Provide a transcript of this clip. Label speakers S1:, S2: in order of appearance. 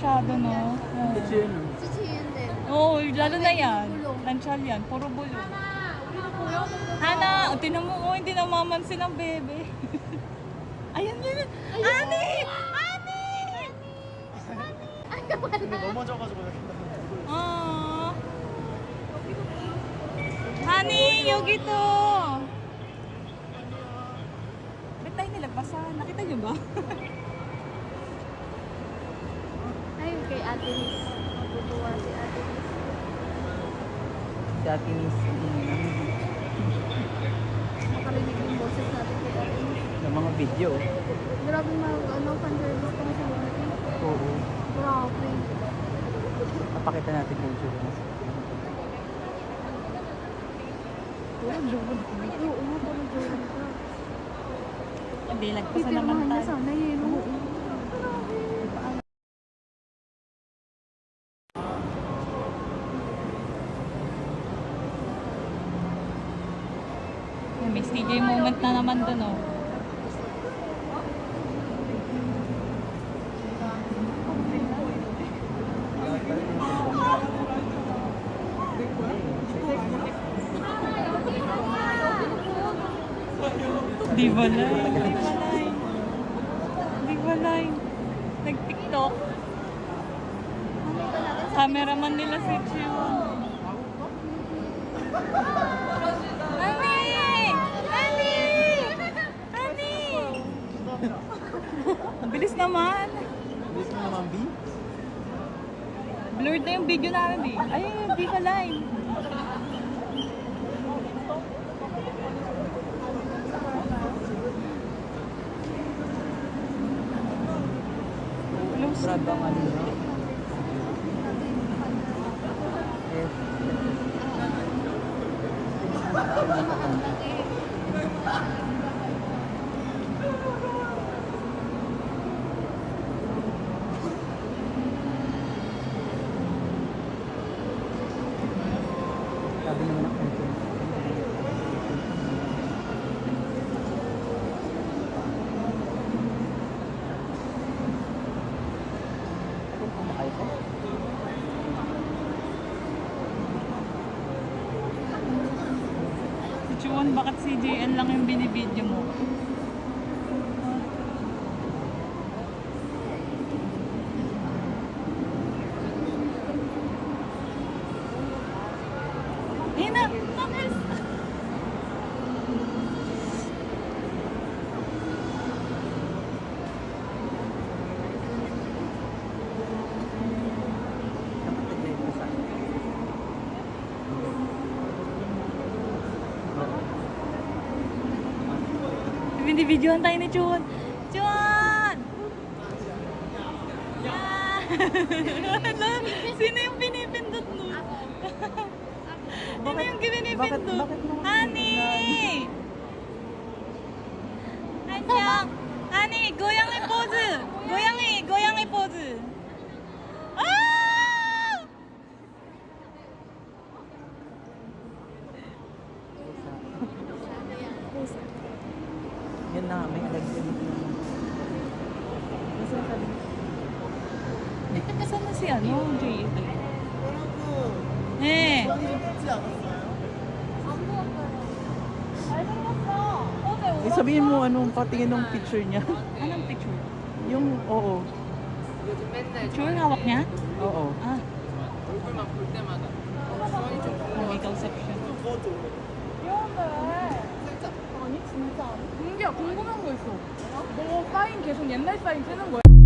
S1: masyado, no?
S2: Ito yun.
S1: Oo, lalo na yan. Lanchal yan, puro bulong. Hana, tinan mo, oh, hindi namamansin ang bebe. Ayan yun. Ani! Ani!
S2: 넘어져가지고
S1: 어. Honey, 여기 to. Ba't tayo nilagpasan? Nakita niyo ba?
S3: Ayun kay Ate Miss. Matutuwa si Ate Miss.
S2: Si Ate Miss.
S3: Makarinig yung boses natin kay Ate Miss.
S2: Ng mga video.
S3: Grabe fan-service pang sa mga
S2: Oo.
S3: Grabe.
S2: Papakita natin yung insurance.
S3: Oo, jowan ko. Oo, parang jowan ka.
S1: Hindi, lagpasan naman
S3: Pipirmahan niya
S1: tayo.
S3: sana yun. Oo.
S1: Miss TJ moment na naman dun, oh. Di balay. Di balay. Nag-TikTok. Cameraman nila si Chiwon. Ani! Ani! Ani! Ang bilis naman.
S2: Bilis mo naman, B?
S1: Blurred na yung video namin, eh. Ayun, di balay.
S2: Brad ang ano na. Sabi naman ako ito.
S1: Si Chiwon, bakit si JN lang yung binibidyo mo? Hina! Tapos! Binibidyohan tayo ni Chuan. Chuan! Ah! Sino yung pinipindot nun? Sino yung pinipindot?
S2: bakit mo-
S1: Honey! 안녕! Honey, 고양이 포즈! 고양이 포즈! 아!
S2: Yan na, may alagyan dito.
S1: Kasama si ano, JN? 네.
S2: Eh, sabihin mo anong patingin ng picture niya.
S1: Anong picture?
S2: Yung, oo.
S1: Picture hawak niya?
S2: Oo.
S1: Ah. may kausap siya.
S4: 아니 진짜 민기야 궁금한 거 있어. 너 사인 계속 옛날 사인 쓰는 거야?